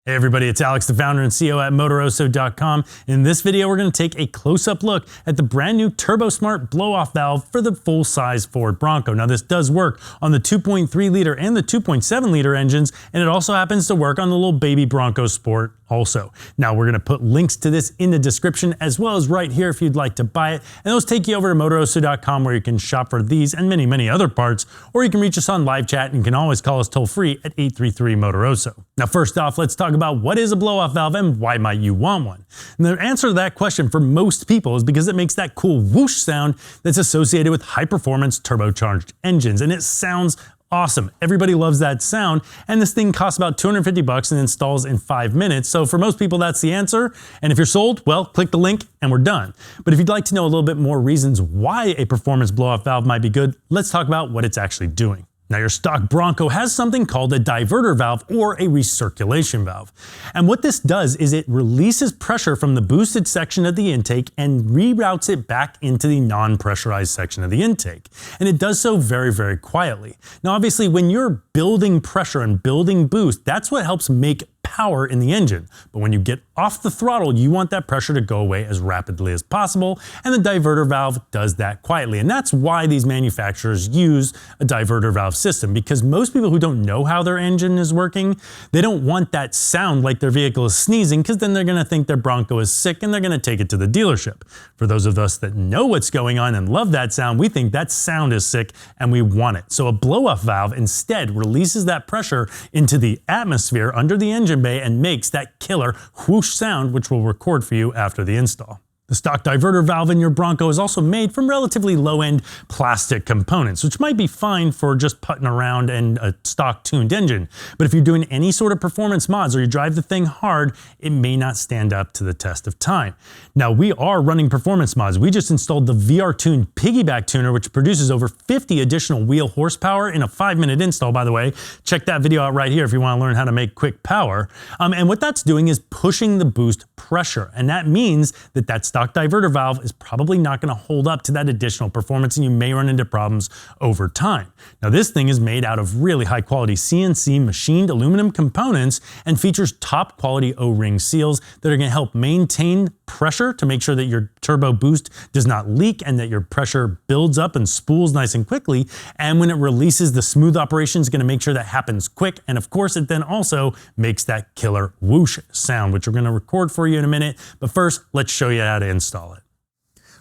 Hey everybody, it's Alex, the founder and CEO at Motoroso.com. In this video, we're going to take a close-up look at the brand new Turbosmart Blow Off Valve for the full-size Ford Bronco. Now this does work on the 2.3 liter and the 2.7 liter engines, and it also happens to work on the little baby Bronco Sport also. Now we're going to put links to this in the description as well as right here if you'd like to buy it, and those take you over to Motoroso.com where you can shop for these and many other parts, or you can reach us on live chat and you can always call us toll-free at 833-MOTOROSO. Now first off, let's talk about what is a blow-off valve and why might you want one? And the answer to that question for most people is because it makes that cool whoosh sound that's associated with high-performance turbocharged engines, and it sounds awesome. Everybody loves that sound, and this thing costs about $250 and installs in 5 minutes. So for most people, that's the answer. And if you're sold, well, click the link and we're done. But if you'd like to know a little bit more reasons why a performance blow-off valve might be good, let's talk about what it's actually doing. Now your stock Bronco has something called a diverter valve or a recirculation valve. And what this does is it releases pressure from the boosted section of the intake and reroutes it back into the non-pressurized section of the intake. And it does so very quietly. Now obviously when you're building pressure and building boost, that's what helps make power in the engine. But when you get off the throttle, you want that pressure to go away as rapidly as possible, and the diverter valve does that quietly. And that's why these manufacturers use a diverter valve system, because most people who don't know how their engine is working, they don't want that sound like their vehicle is sneezing, because then they're going to think their Bronco is sick and they're going to take it to the dealership. For those of us that know what's going on and love that sound, we think that sound is sick and we want it. So a blow-off valve instead releases that pressure into the atmosphere under the engine bay and makes that killer whoosh sound, which we'll record for you after the install. The stock diverter valve in your Bronco is also made from relatively low-end plastic components, which might be fine for just putting around and a stock tuned engine. But if you're doing any sort of performance mods or you drive the thing hard, it may not stand up to the test of time. Now we are running performance mods. We just installed the VR Tune piggyback tuner, which produces over 50 additional wheel horsepower in a 5-minute install, by the way. Check that video out right here if you want to learn how to make quick power. And what that's doing is pushing the boost pressure. And that means that stock diverter valve is probably not going to hold up to that additional performance, and you may run into problems over time. Now this thing is made out of really high quality CNC machined aluminum components and features top quality O-ring seals that are going to help maintain pressure to make sure that your turbo boost does not leak and that your pressure builds up and spools nice and quickly. And when it releases, the smooth operation is going to make sure that happens quick. And of course it then also makes that killer whoosh sound, which we're going to record for you in a minute. But first, let's show you how to install it.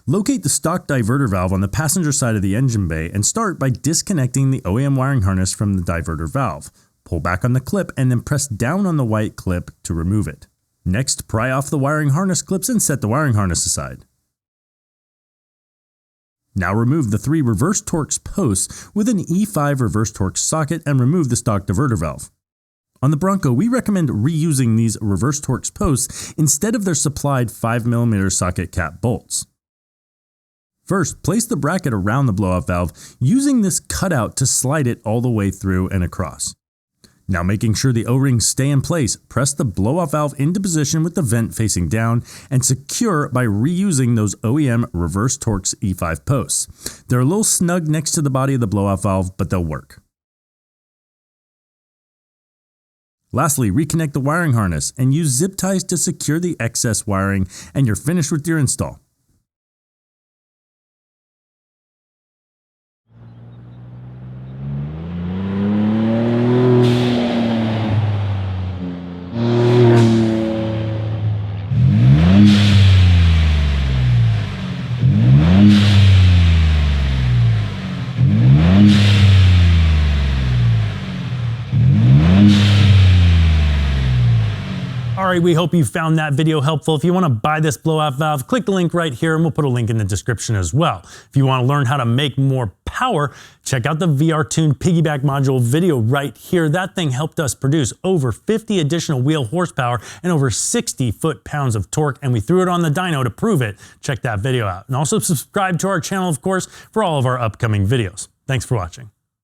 Locate the stock diverter valve on the passenger side of the engine bay and start by disconnecting the OEM wiring harness from the diverter valve. Pull back on the clip and then press down on the white clip to remove it. Next, pry off the wiring harness clips and set the wiring harness aside. Now remove the 3 reverse Torx posts with an E5 reverse Torx socket and remove the stock diverter valve. On the Bronco, we recommend reusing these reverse Torx posts instead of their supplied 5mm socket cap bolts. First, place the bracket around the blow-off valve using this cutout to slide it all the way through and across. Now making sure the O-rings stay in place, press the blow-off valve into position with the vent facing down and secure by reusing those OEM reverse Torx E5 posts. They're a little snug next to the body of the blow-off valve, but they'll work. Lastly, reconnect the wiring harness and use zip ties to secure the excess wiring, and you're finished with your install. Alright, we hope you found that video helpful. If you want to buy this blow-off valve, click the link right here and we'll put a link in the description as well. If you want to learn how to make more power, check out the VR Tune piggyback module video right here. That thing helped us produce over 50 additional wheel horsepower and over 60 foot-pounds of torque, and we threw it on the dyno to prove it. Check that video out. And also subscribe to our channel, of course, for all of our upcoming videos. Thanks for watching.